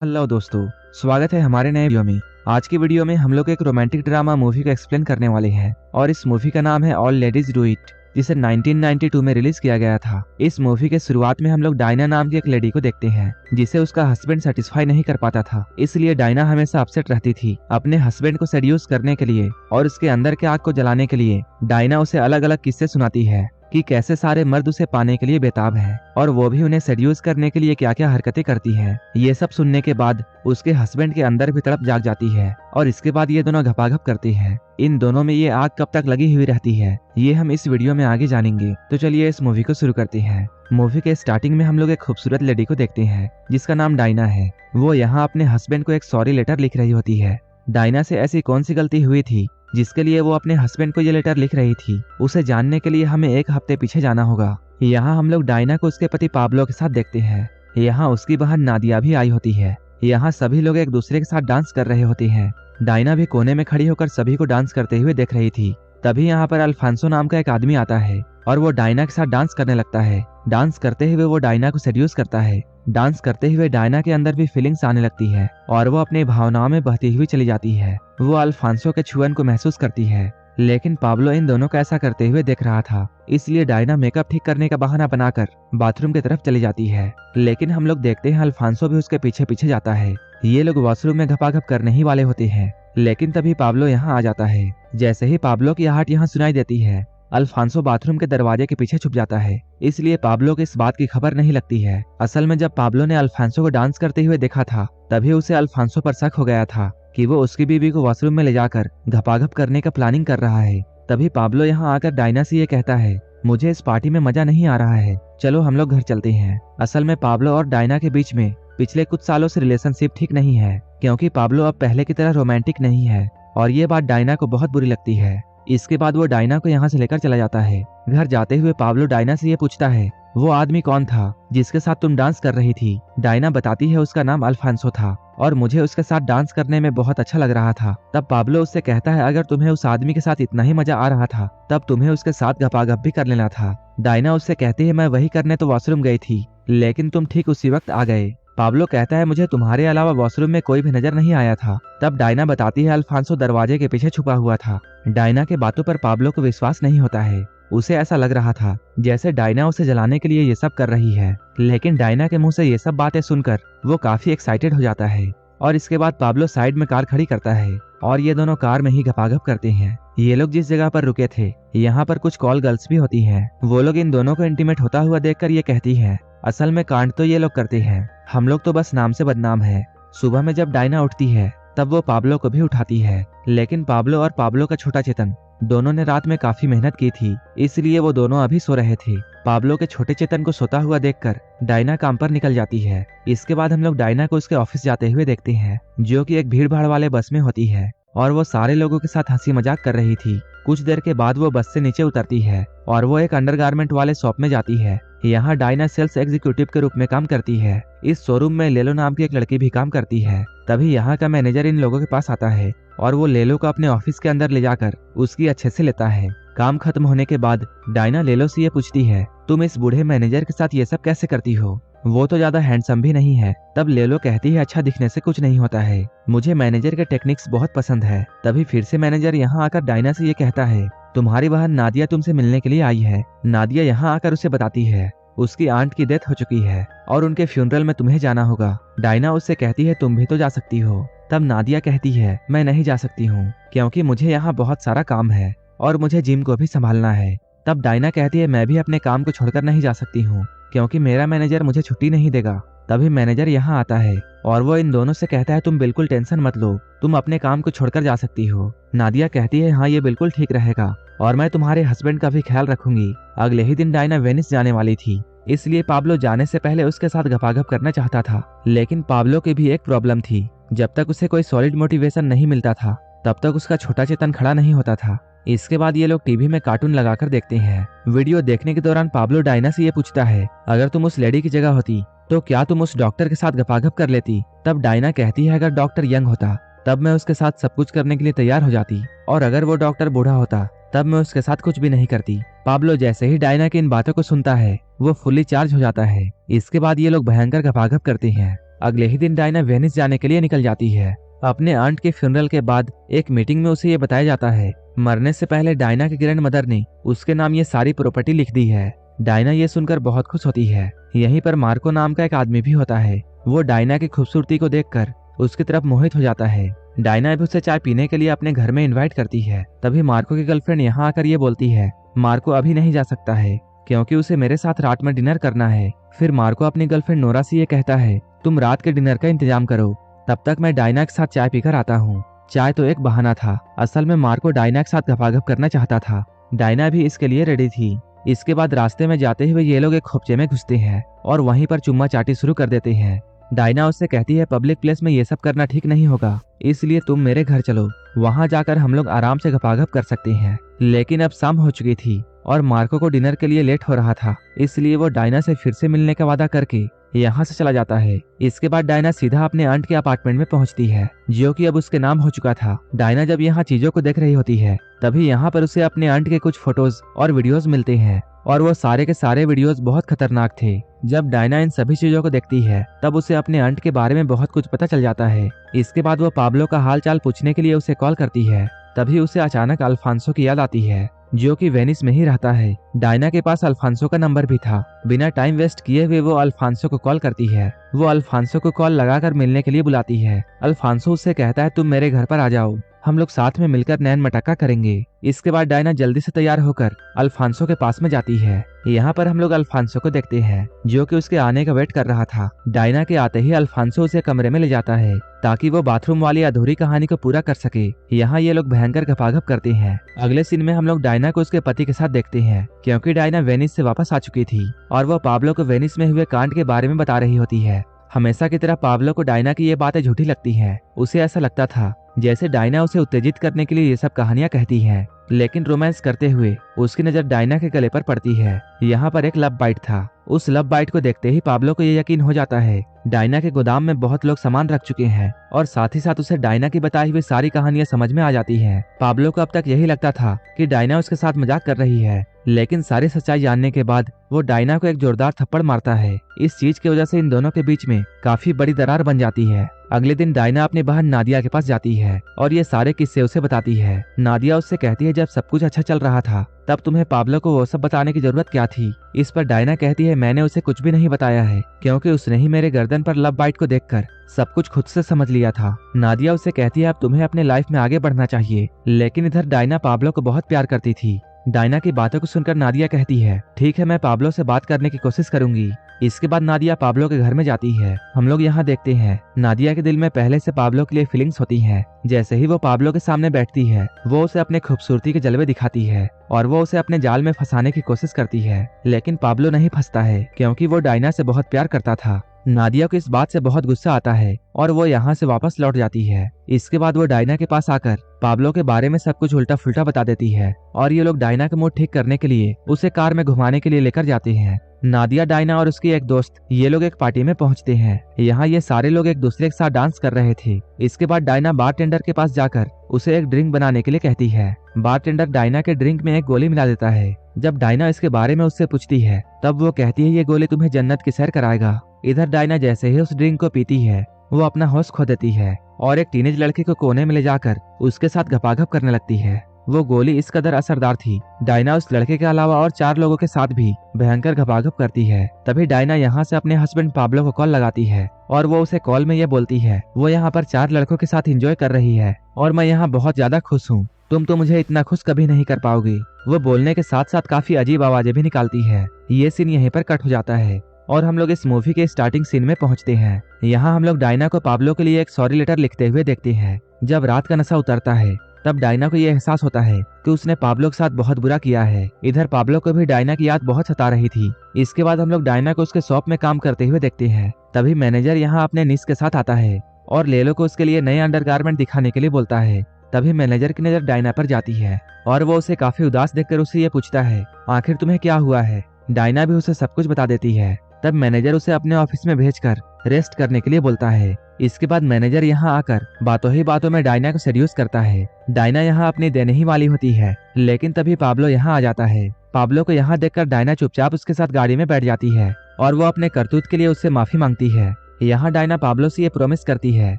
Hello दोस्तों, स्वागत है हमारे नए वीडियो में। आज की वीडियो में हम लोग एक रोमांटिक ड्रामा मूवी को एक्सप्लेन करने वाले हैं और इस मूवी का नाम है ऑल लेडीज डू इट, जिसे 1992 में रिलीज किया गया था। इस मूवी के शुरुआत में हम लोग डायना नाम की एक लेडी को देखते हैं जिसे उसका हस्बैंड सेटिस्फाई नहीं कर पाता था। इसलिए डायना हमेशा अपसेट रहती थी। अपने हस्बैंड को सेड्यूस करने के लिए और उसके अंदर के आग को जलाने के लिए डायना उसे अलग अलग किस्से सुनाती है कि कैसे सारे मर्द उसे पाने के लिए बेताब हैं और वो भी उन्हें सेड्यूस करने के लिए क्या क्या हरकतें करती हैं। ये सब सुनने के बाद उसके हस्बैंड के अंदर भी तड़प जाग जाती है और इसके बाद ये दोनों घपाघप करते हैं। इन दोनों में ये आग कब तक लगी हुई रहती है ये हम इस वीडियो में आगे जानेंगे। तो चलिए इस मूवी को शुरू करते हैं। मूवी के स्टार्टिंग में हम लोग एक खूबसूरत लेडी को देखते हैं जिसका नाम डायना है। वो यहाँ अपने हस्बैंड को एक सॉरी लेटर लिख रही होती है। डायना से ऐसी कौन सी गलती हुई थी जिसके लिए वो अपने हस्बैंड को ये लेटर लिख रही थी, उसे जानने के लिए हमें एक हफ्ते पीछे जाना होगा। यहाँ हम लोग डायना को उसके पति पाब्लो के साथ देखते हैं। यहाँ उसकी बहन नादिया भी आई होती है। यहाँ सभी लोग एक दूसरे के साथ डांस कर रहे होते हैं। डायना भी कोने में खड़ी होकर सभी को डांस करते हुए देख रही थी। तभी यहाँ पर अल्फांसो नाम का एक आदमी आता है और वो डायना के साथ डांस करने लगता है। डांस करते हुए वो डायना को सेड्यूस करता है। डांस करते हुए डायना के अंदर भी फीलिंग्स आने लगती है और वो अपनी भावनाओं में बहती हुई चली जाती है। वो अल्फांसो के छुअन को महसूस करती है, लेकिन पाब्लो इन दोनों का ऐसा करते हुए देख रहा था। इसलिए डायना मेकअप ठीक करने का बहाना बनाकर बाथरूम की तरफ चली जाती है। लेकिन हम लोग देखते हैं अल्फांसो भी उसके पीछे पीछे जाता है। ये लोग वॉशरूम में घपाघप करने ही वाले होते हैं, लेकिन तभी पाब्लो यहाँ आ जाता है। जैसे ही पाब्लो की आहट यहाँ सुनाई देती है, अल्फांसो बाथरूम के दरवाजे के पीछे छुप जाता है। इसलिए पाब्लो को इस बात की खबर नहीं लगती है। असल में जब पाब्लो ने अल्फांसो को डांस करते हुए देखा था, तभी उसे अल्फांसो पर शक हो गया था कि वो उसकी बीवी को वॉशरूम में ले जाकर घपाघप करने का प्लानिंग कर रहा है। तभी पाब्लो यहाँ आकर डायना से ये कहता है, मुझे इस पार्टी में मजा नहीं आ रहा है, चलो हम लोग घर चलते हैं। असल में पाब्लो और डायना के बीच में पिछले कुछ सालों से रिलेशनशिप ठीक नहीं है, क्योंकि पाब्लो अब पहले की तरह रोमांटिक नहीं है और ये बात डायना को बहुत बुरी लगती है। इसके बाद वो डायना को यहाँ से लेकर चला जाता है। घर जाते हुए पाब्लो डायना से ये पूछता है, वो आदमी कौन था जिसके साथ तुम डांस कर रही थी? डायना बताती है उसका नाम अल्फांसो था और मुझे उसके साथ डांस करने में बहुत अच्छा लग रहा था। तब पाब्लो उससे कहता है, अगर तुम्हें उस आदमी के साथ इतना ही मजा आ रहा था तब तुम्हें उसके साथ घपाघप भी कर लेना था। डायना उससे कहती है, मैं वही करने तो वॉशरूम गई थी, लेकिन तुम ठीक उसी वक्त आ गए। पाब्लो कहता है, मुझे तुम्हारे अलावा वॉशरूम में कोई भी नजर नहीं आया था। तब डायना बताती है, अल्फांसो दरवाजे के पीछे छुपा हुआ था। डायना के बातों पर पाब्लो को विश्वास नहीं होता है। उसे ऐसा लग रहा था जैसे डायना उसे जलाने के लिए ये सब कर रही है, लेकिन डायना के मुंह से ये सब बातें सुनकर वो काफी एक्साइटेड हो जाता है। और इसके बाद पाब्लो साइड में कार खड़ी करता है और ये दोनों कार में ही घपाघप करते हैं। ये लोग जिस जगह पर रुके थे, यहाँ पर कुछ कॉल गर्ल्स भी होती हैं। वो लोग इन दोनों को इंटीमेट होता हुआ देखकर ये कहती है, असल में कांड तो ये लोग करते हैं, हम लोग तो बस नाम से बदनाम है। सुबह में जब डायना उठती है तब वो पाब्लो को भी उठाती है, लेकिन पाब्लो और पाब्लो का छोटा चेतन दोनों ने रात में काफी मेहनत की थी, इसलिए वो दोनों अभी सो रहे थे। पाब्लो के छोटे चेतन को सोता हुआ देखकर डायना काम पर निकल जाती है। इसके बाद हम लोग डायना को उसके ऑफिस जाते हुए देखते हैं, जो कि एक भीड़ भाड़ वाले बस में होती है और वो सारे लोगों के साथ हंसी मजाक कर रही थी। कुछ देर के बाद वो बस से नीचे उतरती है और वो एक अंडरगारमेंट वाले शॉप में जाती है। यहाँ डायना सेल्स एग्जीक्यूटिव के रूप में काम करती है। इस शोरूम में लेलो नाम की एक लड़की भी काम करती है। तभी यहाँ का मैनेजर इन लोगों के पास आता है और वो लेलो को अपने ऑफिस के अंदर ले जाकर उसकी अच्छे से लेता है। काम खत्म होने के बाद डायना लेलो से ये पूछती है, तुम इस बूढ़े मैनेजर के साथ ये सब कैसे करती हो? वो तो ज्यादा हैंडसम भी नहीं है। तब लेलो कहती है, अच्छा दिखने से कुछ नहीं होता है, मुझे मैनेजर के टेक्निक्स बहुत पसंद है। तभी फिर से मैनेजर यहाँ आकर डायना से ये कहता है, तुम्हारी बहन नादिया तुमसे मिलने के लिए आई है। नादिया यहाँ आकर उसे बताती है उसकी आंट की डेथ हो चुकी है और उनके फ्यूनरल में तुम्हें जाना होगा। डायना उससे कहती है, तुम भी तो जा सकती हो। तब नादिया कहती है, मैं नहीं जा सकती हूँ क्योंकि मुझे यहाँ बहुत सारा काम है और मुझे जिम को भी संभालना है। तब डायना कहती है, मैं भी अपने काम को छोड़कर नहीं जा सकती हूँ क्योंकि मेरा मैनेजर मुझे छुट्टी नहीं देगा। तभी मैनेजर यहाँ आता है और वो इन दोनों से कहता है, तुम बिल्कुल टेंशन मत लो, तुम अपने काम को छोड़कर जा सकती हो। नादिया कहती है, हाँ ये बिल्कुल ठीक रहेगा और मैं तुम्हारे हस्बैंड का भी ख्याल रखूंगी। अगले ही दिन डायना वेनिस जाने वाली थी, इसलिए पाब्लो जाने से पहले उसके साथ घपाघप करना चाहता था, लेकिन पाब्लो की भी एक प्रॉब्लम थी। जब तक उसे कोई सॉलिड मोटिवेशन नहीं मिलता था तब तक उसका छोटा चेतन खड़ा नहीं होता था। इसके बाद ये लोग टीवी में कार्टून लगाकर देखते हैं। वीडियो देखने के दौरान पाब्लो डायना से ये पूछता है, अगर तुम उस लेडी की जगह होती तो क्या तुम उस डॉक्टर के साथ घपाघप कर लेती? तब डायना कहती है, अगर डॉक्टर यंग होता तब मैं उसके साथ सब कुछ करने के लिए तैयार हो जाती, और अगर वो डॉक्टर बूढ़ा होता तब मैं उसके साथ कुछ भी नहीं करती। पाब्लो जैसे ही डायना की इन बातों को सुनता है वो फुल्ली चार्ज हो जाता है। इसके बाद ये लोग भयंकर घपाघप करते हैं। अगले ही दिन डायना वेनिस जाने के लिए निकल जाती है। अपने आंट के फ्यूनरल के बाद एक मीटिंग में उसे ये बताया जाता है मरने से पहले डायना की ग्रैंड मदर ने उसके नाम ये सारी प्रॉपर्टी लिख दी है। डायना ये सुनकर बहुत खुश होती है। यहीं पर मार्को नाम का एक आदमी भी होता है। वो डायना की खूबसूरती को देखकर उसकी तरफ मोहित हो जाता है। डायना भी उसे चाय पीने के लिए अपने घर में इनवाइट करती है। तभी मार्को की गर्लफ्रेंड यहाँ आकर ये बोलती है मार्को अभी नहीं जा सकता है क्योंकि उसे मेरे साथ रात में डिनर करना है। फिर मार्को अपनी गर्लफ्रेंड नोरा से ये कहता है तुम रात के डिनर का इंतजाम करो, तब तक मैं डायना के साथ चाय पीकर आता हूँ। चाय तो एक बहाना था, असल में मार्को डायना के साथ गपागप करना चाहता था। डायना भी इसके लिए रेडी थी। इसके बाद रास्ते में जाते हुए ये लोग एक खोपचे में घुसते हैं और वहीं पर चुम्मा चाटी शुरू कर देते हैं। डायना उससे कहती है पब्लिक प्लेस में ये सब करना ठीक नहीं होगा, इसलिए तुम मेरे घर चलो, वहां जाकर हम लोग आराम से गपागप कर सकते हैं। लेकिन अब शाम हो चुकी थी और मार्को को डिनर के लिए लेट हो रहा था, इसलिए वो डायना से फिर से मिलने का वादा करके यहाँ से चला जाता है। इसके बाद डायना सीधा अपने आंट के अपार्टमेंट में पहुंचती है जो कि अब उसके नाम हो चुका था। डायना जब यहाँ चीजों को देख रही होती है तभी यहाँ पर उसे अपने आंट के कुछ फोटोज और वीडियोस मिलते हैं और वो सारे के सारे वीडियोस बहुत खतरनाक थे। जब डायना इन सभी चीजों को देखती है तब उसे अपने आंट के बारे में बहुत कुछ पता चल जाता है। इसके बाद वो पाब्लो का हाल चाल पूछने के लिए उसे कॉल करती है। तभी उसे अचानक अल्फांसो की याद आती है जो कि वेनिस में ही रहता है। डायना के पास अल्फांसो का नंबर भी था। बिना टाइम वेस्ट किए हुए वो अल्फांसो को कॉल करती है। वो अल्फांसो को कॉल लगाकर मिलने के लिए बुलाती है। अल्फांसो उससे कहता है तुम मेरे घर पर आ जाओ, हम लोग साथ में मिलकर नैन मटक्का करेंगे। इसके बाद डायना जल्दी से तैयार होकर अल्फांसो के पास में जाती है। यहाँ पर हम लोग अल्फांसो को देखते हैं जो कि उसके आने का वेट कर रहा था। डायना के आते ही अल्फांसो उसे कमरे में ले जाता है ताकि वो बाथरूम वाली अधूरी कहानी को पूरा कर सके। यहाँ ये लोग भयंकर गपागप करते हैं। अगले सीन में हम लोग डायना को उसके पति के साथ देखते हैं क्योंकि डायना वेनिस से वापस आ चुकी थी और वो पाब्लो को वेनिस में हुए कांड के बारे में बता रही होती है। हमेशा की तरह पाब्लो को डायना की ये बातें झूठी लगती हैं। उसे ऐसा लगता था जैसे डायना उसे उत्तेजित करने के लिए ये सब कहानियां कहती है, लेकिन रोमांस करते हुए उसकी नजर डायना के गले पर पड़ती है। यहाँ पर एक लव बाइट था। उस लव बाइट को देखते ही पाब्लो को ये यकीन हो जाता है डायना के गोदाम में बहुत लोग सामान रख चुके हैं और साथ ही साथ उसे डायना की बताई हुई सारी कहानियां समझ में आ जाती हैं। पाब्लो को अब तक यही लगता था कि डायना उसके साथ मजाक कर रही है, लेकिन सारी सच्चाई जानने के बाद वो डायना को एक जोरदार थप्पड़ मारता है। इस चीज की वजह से इन दोनों के बीच में काफी बड़ी दरार बन जाती है। अगले दिन डायना अपनी बहन नादिया के पास जाती है और ये सारे किस्से उसे बताती है। नादिया उससे कहती है जब सब कुछ अच्छा चल रहा था तब तुम्हें पाब्लो को वो सब बताने की जरूरत क्या थी। इस पर डायना कहती है मैंने उसे कुछ भी नहीं बताया है क्योंकि उसने ही मेरे गर्दन पर लव बाइट को देखकर सब कुछ खुद से समझ लिया था। नादिया उससे कहती है अब तुम्हें अपने लाइफ में आगे बढ़ना चाहिए, लेकिन इधर डायना पाब्लो को बहुत प्यार करती थी। डायना की बातों को सुनकर नादिया कहती है ठीक है, मैं पाब्लो से बात करने की कोशिश करूंगी। इसके बाद नादिया पाब्लो के घर में जाती है। हम लोग यहाँ देखते हैं नादिया के दिल में पहले से पाब्लो के लिए फीलिंग्स होती हैं। जैसे ही वो पाब्लो के सामने बैठती है वो उसे अपने खूबसूरती के जलवे दिखाती है और वो उसे अपने जाल में फंसाने की कोशिश करती है, लेकिन पाब्लो नहीं फंसता है क्योंकि वो डायना से बहुत प्यार करता था। नादिया को इस बात से बहुत गुस्सा आता है और वो यहाँ से वापस लौट जाती है। इसके बाद वो डायना के पास आकर पाब्लो के बारे में सब कुछ उल्टा फुल्टा बता देती है और ये लोग डायना का मूड ठीक करने के लिए उसे कार में घुमाने के लिए लेकर जाते हैं। नादिया, डायना और उसकी एक दोस्त ये लोग एक पार्टी में पहुंचते हैं। यहाँ ये सारे लोग एक दूसरे के साथ डांस कर रहे थे। इसके बाद डायना बारटेंडर के पास जाकर उसे एक ड्रिंक बनाने के लिए कहती है। बारटेंडर डायना के ड्रिंक में एक गोली मिला देता है। जब डायना इसके बारे में उससे पूछती है तब वो कहती है ये गोली तुम्हें जन्नत की सैर कराएगा। इधर डायना जैसे ही उस ड्रिंक को पीती है वो अपना होश खो देती है और एक टीनेज लड़के को कोने में ले जाकर उसके साथ गपागप करने लगती है। वो गोली इस कदर असरदार थी, डायना उस लड़के के अलावा और 4 लोगों के साथ भी भयंकर गपागप करती है। तभी डायना यहाँ से अपने हस्बैंड पाब्लो को कॉल लगाती है और वो उसे कॉल में ये बोलती है वो यहाँ पर 4 लड़कों के साथ एंजॉय कर रही है और मैं यहाँ बहुत ज्यादा खुश हूँ, तुम तो मुझे इतना खुश कभी नहीं कर पाओगी। वो बोलने के साथ साथ काफी अजीब आवाजें भी निकालती है। ये सीन यहीं पर कट हो जाता है और हम लोग इस मूवी के स्टार्टिंग सीन में पहुंचते हैं। यहाँ हम लोग डायना को पाब्लो के लिए एक सॉरी लेटर लिखते हुए देखते हैं। जब रात का नशा उतरता है तब डायना को ये एहसास होता है कि उसने पाब्लो के साथ बहुत बुरा किया है। इधर पाब्लो को भी डायना की याद बहुत सता रही थी। इसके बाद हम लोग डायना को उसके शॉप में काम करते हुए देखते हैं। तभी मैनेजर यहाँ अपने निस के साथ आता है और लेलो को उसके लिए नए अंडरगारमेंट दिखाने के लिए बोलता है। तभी मैनेजर की नजर डायना पर जाती है और वो उसे काफी उदास देखकर उससे ये पूछता है आखिर तुम्हें क्या हुआ है। डायना भी उसे सब कुछ बता देती है। तब मैनेजर उसे अपने ऑफिस में भेजकर रेस्ट करने के लिए बोलता है। इसके बाद मैनेजर यहाँ आकर बातों ही बातों में डायना को सेड्यूस करता है। डायना यहाँ अपनी देने ही वाली होती है, लेकिन तभी पाब्लो यहाँ आ जाता है। पाब्लो को यहाँ देखकर डायना चुपचाप उसके साथ गाड़ी में बैठ जाती है और वो अपने करतूत के लिए उससे माफी मांगती है। यहाँ डायना पाब्लो से ये प्रॉमिस करती है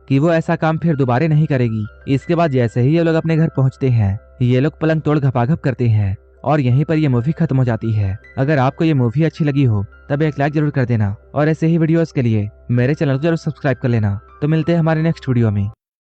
कि वो ऐसा काम फिर दोबारा नहीं करेगी। इसके बाद जैसे ही ये लोग अपने घर पहुंचते हैं, ये लोग पलंग तोड़ घपाघप करते हैं और यहीं पर ये मूवी खत्म हो जाती है। अगर आपको ये मूवी अच्छी लगी हो तब एक लाइक जरूर कर देना और ऐसे ही वीडियोस के लिए मेरे चैनल को जरूर सब्सक्राइब कर लेना। तो मिलते हैं हमारे नेक्स्ट वीडियो में।